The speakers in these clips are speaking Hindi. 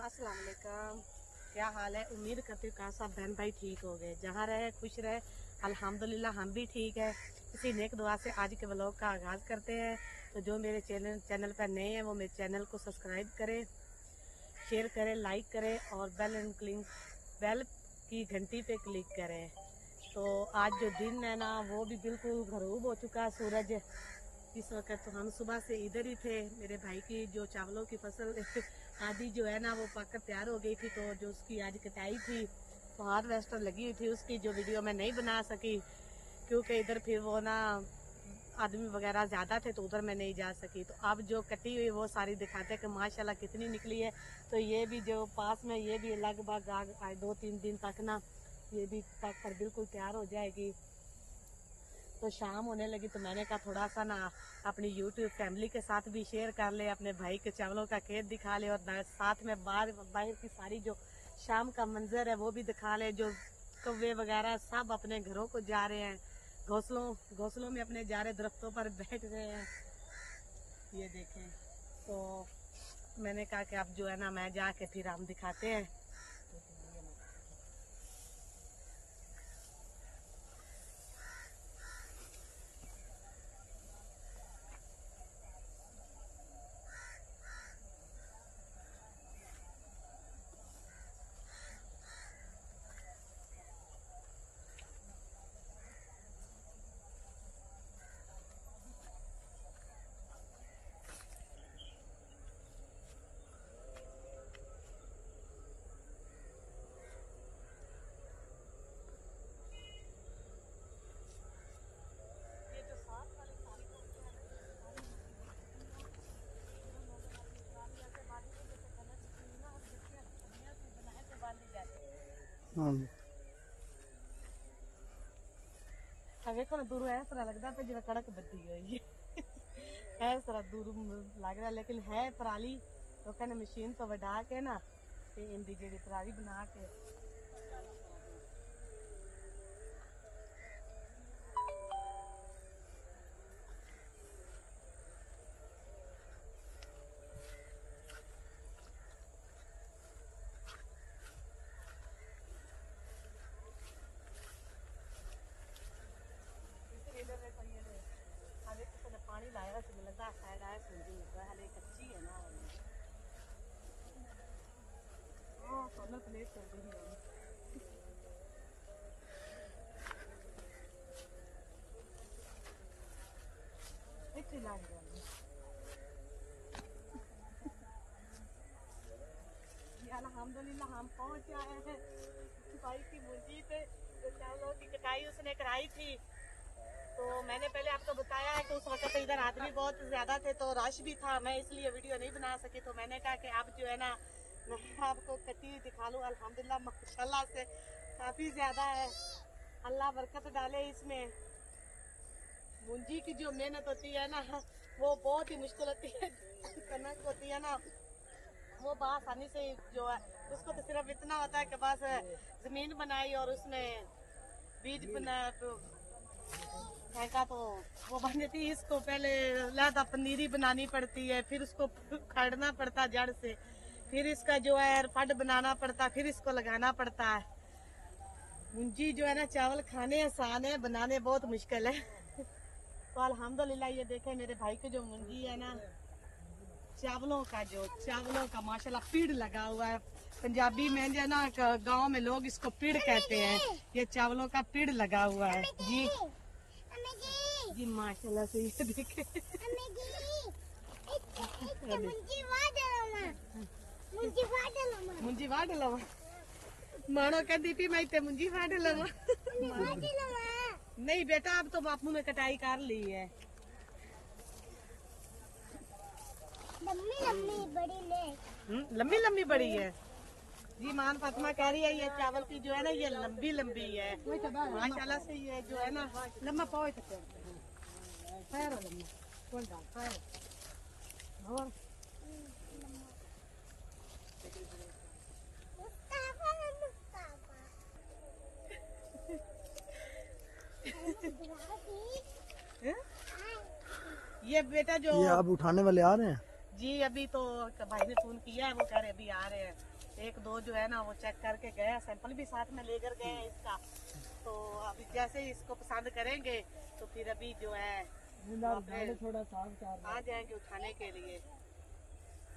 अस्सलाम वालेकुम। क्या हाल है? उम्मीद करती हूँ सब बहन भाई ठीक हो गए, जहाँ रहे खुश रहे। अल्हम्दुलिल्लाह हम भी ठीक है। इसी नेक दुआ से आज के व्लॉग का आगाज़ करते हैं। तो जो मेरे चैनल पर नए हैं वो मेरे चैनल को सब्सक्राइब करें, शेयर करें, लाइक करें और बेल की घंटी पे क्लिक करें। तो आज जो दिन है ना वो भी बिल्कुल गरूब हो चुका है सूरज इस वक्त। तो हम सुबह से इधर ही थे। मेरे भाई की जो चावलों की फसल आधी जो है ना वो पककर तैयार हो गई थी, तो जो उसकी आज कटाई थी तो हार्वेस्टर लगी हुई थी, उसकी जो वीडियो मैं नहीं बना सकी क्योंकि इधर फिर वो ना आदमी वगैरह ज़्यादा थे तो उधर मैं नहीं जा सकी। तो अब जो कटी हुई वो सारी दिखाते हैं कि माशाल्लाह कितनी निकली है। तो ये भी जो पास में ये भी लगभग आज 2-3 दिन तक ना ये भी पक कर बिल्कुल तैयार हो जाएगी। तो शाम होने लगी तो मैंने कहा थोड़ा सा ना अपनी यूट्यूब फैमिली के साथ भी शेयर कर ले, अपने भाई के चावलों का खेत दिखा ले और साथ में बाहर की सारी जो शाम का मंजर है वो भी दिखा ले। जो कौवे वगैरह सब अपने घरों को जा रहे हैं, घोंसलों में अपने जा रहे, दरख्तों पर बैठ रहे हैं। ये देखें। तो मैंने कहा कि अब जो है ना मैं जाके फिर हम दिखाते हैं। देखो ना दूर इस तरह लगता है जिਵੇਂ कड़क बद्दी हुई है इस तरह दूर लग रहा, लेकिन है पराली। तो कहने मशीन तो वढ़ा के ना इनकी जी पराली बना के पानी लाया लगता शायद आया हाले कच्ची है ना। सोलर प्लेट कर दी अल्हम्दुलिल्लाह हम पहुंच आए हैं भाई की मुंजी पे। जो चावलों की कटाई उसने कराई थी तो मैंने पहले आपको बताया है कि उस वक्त इधर आदमी बहुत ज्यादा थे तो रश भी था, मैं इसलिए वीडियो नहीं बना सकी। तो मैंने कहा कि अब जो है ना मैं आपको कटी हुई दिखा लूँ। अल्हम्दुलिल्लाह माशाल्लाह से काफी ज्यादा है, अल्लाह बरकत डाले इसमें। मुंजी की जो मेहनत होती है ना वो बहुत ही मुश्किल होती है। कनक होती है ना वो आसानी से जो है उसको तो सिर्फ इतना होता है कि बस जमीन बनाई और उसमें बीज बना फेंका तो वो बन जाती है। इसको पहले लहदा पनीरी बनानी पड़ती है, फिर उसको खड़ना पड़ता जड़ से, फिर इसका जो है फड बनाना पड़ता, फिर इसको लगाना पड़ता है। मुंजी जो है ना चावल खाने आसान है, बनाने बहुत मुश्किल है। तो अल्हम्दुलिल्लाह ये देखे मेरे भाई की जो मुंजी है ना चावलों का माशाल्लाह पीड़ लगा हुआ है। पंजाबी में जो ना गांव में लोग इसको पीड़ कहते हैं। ये चावलों का पीड़ लगा हुआ है जी जी माशाल्लाह से। ये देखे मुंजी वाड़ लवा मानो कहती थी मैं इतने मुंजी वाड़ लवा। नहीं बेटा अब तो बापू ने कटाई कर ली है। लंबी लंबी बड़ी है जी। मान फातिमा कह रही है ये चावल की जो है ना ये लंबी लंबी है माशाल्लाह से। ये जो है ना लम्बा पाओ ये बेटा जो ये आप उठाने वाले आ रहे हैं जी। अभी तो भाई ने फोन किया है, वो कह रहे अभी आ रहे हैं। एक दो जो है ना वो चेक करके गए, सैंपल भी साथ में लेकर गए हैं इसका। तो अभी जैसे ही इसको पसंद करेंगे तो फिर अभी जो है थोड़ा साफ आ जाएंगे उठाने के लिए।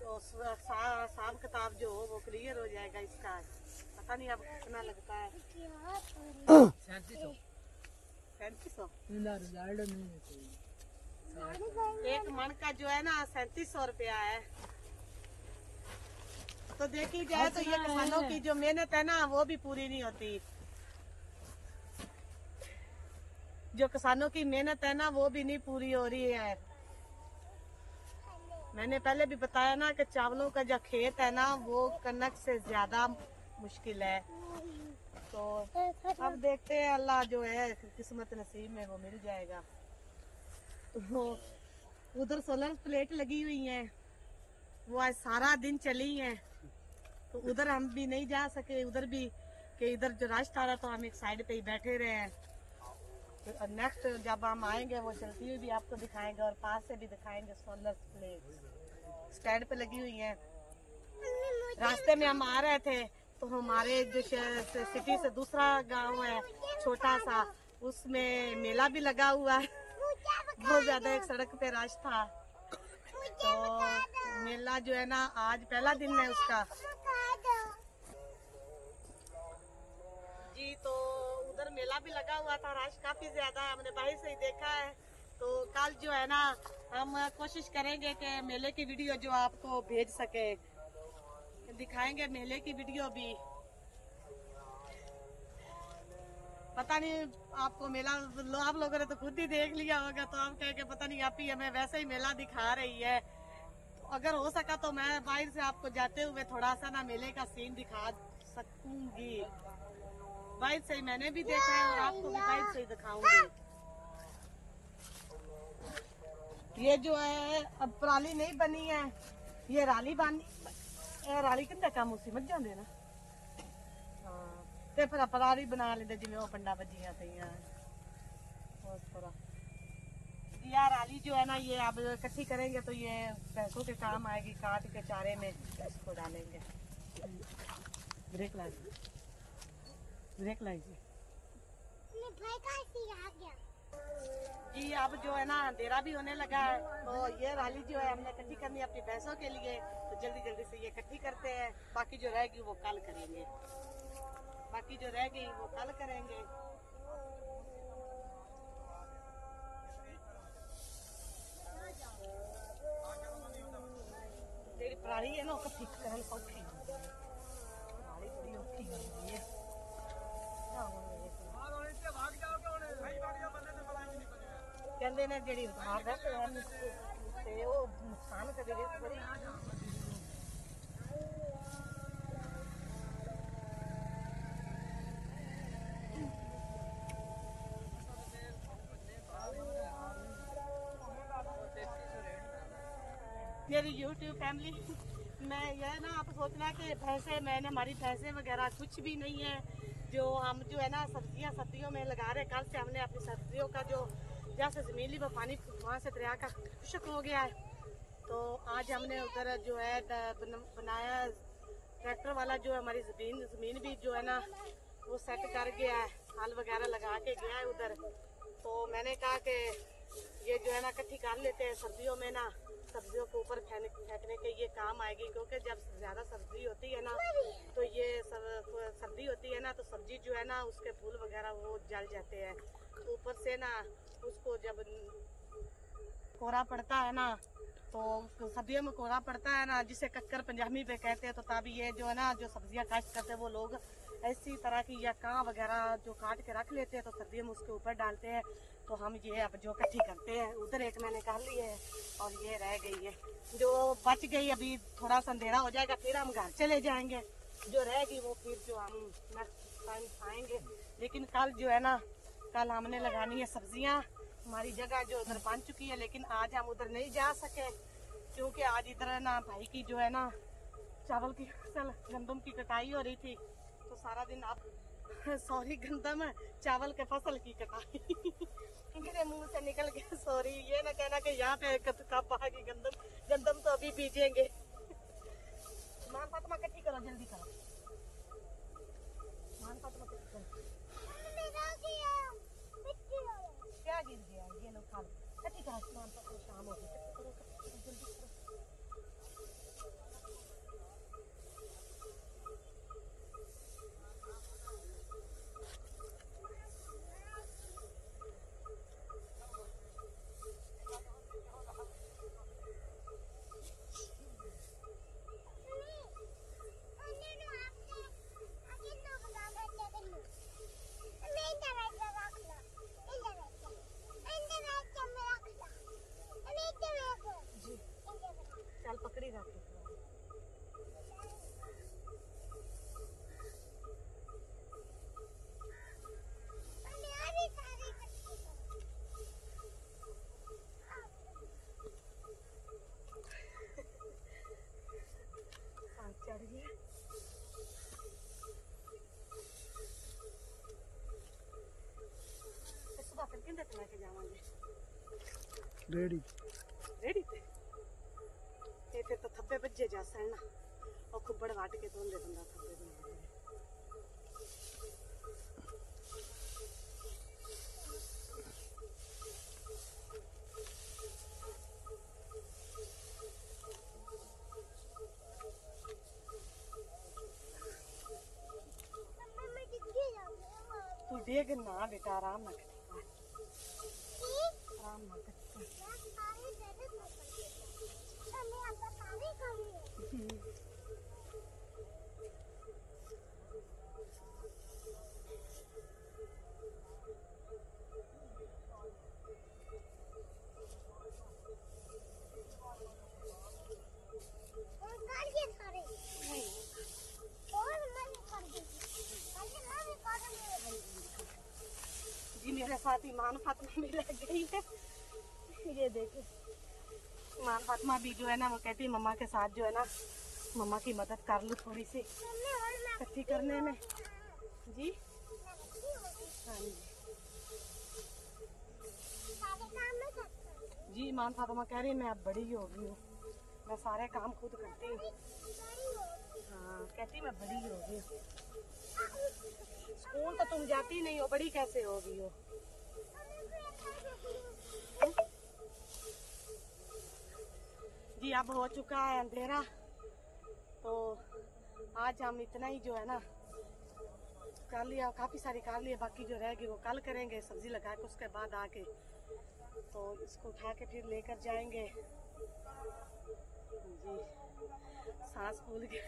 तो हिसाब किताब जो हो वो क्लियर हो जाएगा इसका। पता नहीं अब कितना लगता है। 3700 एक मन का जो है ना 3700 रुपया है। तो देखी जाए तो ये किसानों की जो मेहनत है ना वो भी पूरी नहीं होती। जो किसानों की मेहनत है ना वो भी नहीं पूरी हो रही है। मैंने पहले भी बताया ना कि चावलों का जो खेत है ना वो कनक से ज्यादा मुश्किल है। तो अब देखते हैं, अल्लाह जो है किस्मत नसीब में वो मिल जाएगा। तो उधर सोलर प्लेट लगी हुई है, वो आज सारा दिन चली है। तो उधर हम भी नहीं जा सके, उधर भी कि इधर जो रास्ता रहा तो हम एक साइड पे ही बैठे रहे हैं। तो नेक्स्ट जब हम आएंगे वो चलती हुई भी आपको दिखाएंगे और पास से भी दिखाएंगे। सोलर प्लेट स्टैंड पे लगी हुई है। रास्ते में हम आ रहे थे तो हमारे जो सिटी से दूसरा गांव है छोटा सा, उसमें मेला भी लगा हुआ है। बहुत ज्यादा एक सड़क पे रश था। तो मेला जो है ना आज पहला दिन है उसका जी। तो उधर मेला भी लगा हुआ था, रश काफी ज्यादा है, हमने बाहर से ही देखा है। तो कल जो है ना हम कोशिश करेंगे कि मेले की वीडियो जो आपको भेज सके, दिखाएंगे मेले की वीडियो भी। पता नहीं आपको मेला आप लोगों ने तो खुद ही देख लिया होगा, तो आप कहेंगे पता नहीं आप ही हमें वैसे ही मेला दिखा रही है। तो अगर हो सका तो मैं बाहर से आपको जाते हुए थोड़ा सा ना मेले का सीन दिखा सकूंगी। बाहर से ही मैंने भी देखा है और आपको भी बाहर से ही दिखाऊंगी। ये जो है अब पराली नहीं बनी है, ये राली बनी। राली कितना काम उसी मत जाते ना। हाँ ते फिर पराली बना लेते जिम्मे वो पंडा बजिया तैयार उस तरह। यार राली जो है ना ये अब इकट्ठी करेंगे तो ये पैसों के काम आएगी। काट के चारे में इसको डालेंगे। ब्रेक लाइए, ब्रेक लाइए जी। अब जो है ना अंधेरा भी होने लगा है, तो ये राली जो है हमने इकट्ठी करनी है अपनी भैंसों के लिए। तो जल्दी जल्दी से ये इकट्ठी करते हैं, बाकी जो रहेगी वो कल करेंगे। बाकी जो रह गई वो कल करेंगे। तेरी पराली है ना उसको ठीक करना सौखी पराली बड़ी औखी करनी है। कहते ने जी भाग है वो नुकसान करेगी बड़ी। मेरी YouTube फैमिली मैं यह ना आप सोचना कि भैंसे मैंने हमारी भैंसे वगैरह कुछ भी नहीं है। जो हम जो है ना सब्जियां सर्दियों में लगा रहे, कल से हमने अपनी सब्जियों का जो जैसे जमीली व पानी वहाँ से दरिया का खुशक हो गया है, तो आज हमने उधर जो है बनाया। ट्रैक्टर वाला जो हमारी जमीन भी जो है ना वो सेट कर गया है, हल वगैरह लगा के गया है उधर। तो मैंने कहा कि ये जो है ना इकट्ठी कर लेते हैं, सर्दियों में ना सब्जियों के ऊपर फेंकने के ये काम आएगी। क्योंकि जब ज़्यादा सर्दी होती है ना तो ये सर्दी होती है ना तो सब्जी जो है ना उसके फूल वगैरह वो जल जाते हैं। ऊपर से ना उसको जब कोहरा पड़ता है ना तो सर्दियों में कोहरा पड़ता है ना जिसे कक्कर पंजाबी पे कहते हैं। तो तब ये जो है ना जो सब्जियां काश्त करते हैं वो लोग ऐसी तरह की या काँ वगैरह जो काट के रख लेते हैं तो सर्दियों में उसके ऊपर डालते हैं। तो हम ये अब जो इकट्ठी करते हैं, उधर एक मैंने कर ली है और ये रह गई है जो बच गई। अभी थोड़ा सा अंधेरा हो जाएगा फिर हम घर चले जाएंगे, जो रहेगी वो फिर जो हम नेक्स्ट टाइम खाएंगे। लेकिन कल जो है ना कल हमने लगानी है सब्जियां। हमारी जगह जो उधर बन चुकी है, लेकिन आज हम उधर नहीं जा सके क्योंकि आज इधर ना भाई की जो है ना चावल की फसल गंदम की कटाई हो रही थी। तो सारा दिन आप सॉरी गंदम चावल के फसल की कटाई मेरे मुंह से निकल गया। सॉरी, ये ना कहना कि यहाँ पे कब आ गई गंदम। गंदम तो अभी बीजेंगे। मां फातिमा इकट्ठी करो। चलो जल्दी करो। मान फातिमा करो। क्या गिर गया? ये लो खा लो। कटी करो मान फातिमा, शाम हो गई। करो जल्दी करो। चल पकड़ी रख। चढ़ गया। सुबह फिर किंदे ते लेके जावांगे? रेडी रेडी ते ये फिर तो थब्बे बज्जे जा सन ना और खुब्बड़ वाट के धोंदे बंदा थब्बे बना। तू देख ना बेटा, आराम ना कर, आराम ना कर। जी मेरे साथ ईमान फातिमा भी लग गई है। ये देखे ईमान फातिमा भी जो है ना, वो कहती है मम्मा के साथ जो है ना, मम्मा की मदद कर लूँ थोड़ी सी इकट्ठी करने में। जी हाँ जी ईमान फातिमा कह रही है मैं अब बड़ी हो गई हूँ, मैं सारे काम खुद करती हूँ। हाँ कहती मैं बड़ी हो गई। स्कूल तो तुम जाती नहीं हो, बड़ी कैसे हो गई हो? जी अब हो चुका है अंधेरा, तो आज हम इतना ही जो है ना कर लिया, काफी सारी कर लिया, बाकी जो रहेगी वो कल करेंगे। सब्जी लगा के उसके बाद आके तो इसको उठा के फिर लेकर जाएंगे। जी सांस फूल गई।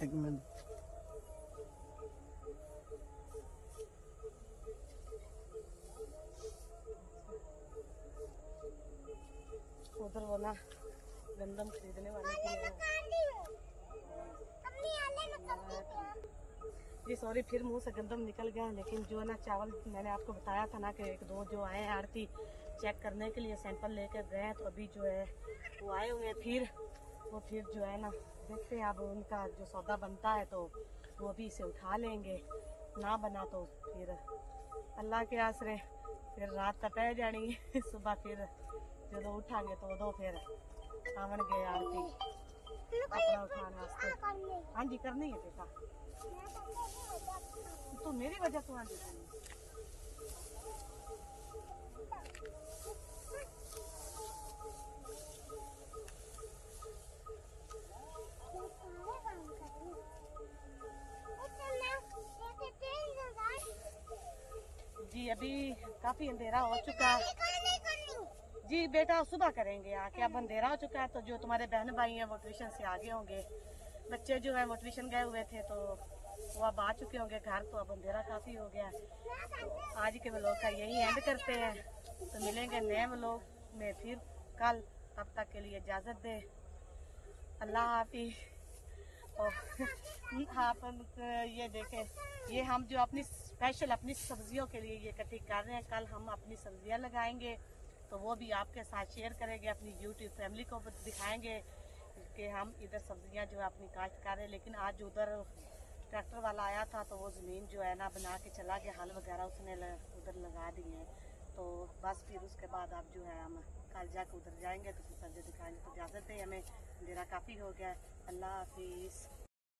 एक मिनट। उधर वो ना गंदम खरीदने वाले की है। जी सॉरी, फिर मुंह से गंदम निकल गया। लेकिन जो है ना चावल मैंने आपको बताया था ना कि एक दो जो आए हैं आड़ती चेक करने के लिए, सैंपल लेकर गए हैं, तो अभी जो है वो आए हुए हैं। वो फिर जो है ना देखते हैं अब उनका जो सौदा बनता है तो वो भी इसे उठा लेंगे, ना बना तो फिर अल्लाह के आसरे फिर रात तपै जानी है। सुबह फिर जो उठांगे तो उदो फिर आवन गए आरती अपना उठाने वास्ते। हाँ जी करनी है बेटा, तो मेरी वजह से आंटी करनी। जी अभी काफी अंधेरा हो चुका है। जी बेटा सुबह करेंगे आके, अब अंधेरा हो चुका है तो जो तुम्हारे बहन भाई हैं वो ट्यूशन से आगे होंगे। बच्चे जो है वो ट्यूशन गए हुए थे तो वो अब आ चुके होंगे घर, तो अब अंधेरा काफी हो गया। तो आज के व्लॉग का यही एंड करते हैं, तो मिलेंगे नए व्लॉग में फिर कल। तब तक के लिए इजाजत दे, अल्लाह हाफिज। और आप ये देखें, ये हम जो अपनी स्पेशल अपनी सब्जियों के लिए ये इकट्ठी कर रहे हैं, कल हम अपनी सब्जियां लगाएंगे तो वो भी आपके साथ शेयर करेंगे, अपनी यूट्यूब फैमिली को दिखाएंगे कि हम इधर सब्जियां जो है अपनी काश्त कर रहे हैं। लेकिन आज उधर ट्रैक्टर वाला आया था तो वो ज़मीन जो है ना बना के चला गया, हल वगैरह उसने उधर लगा दी है, तो तो बस फिर उसके बाद आप जो है हम कल जाकर उधर जाएंगे तो फिर सब्जी दिखाएंगे। तो इजाज़त है, हमें अंधेरा काफ़ी हो गया है। अल्लाह हाफिज़।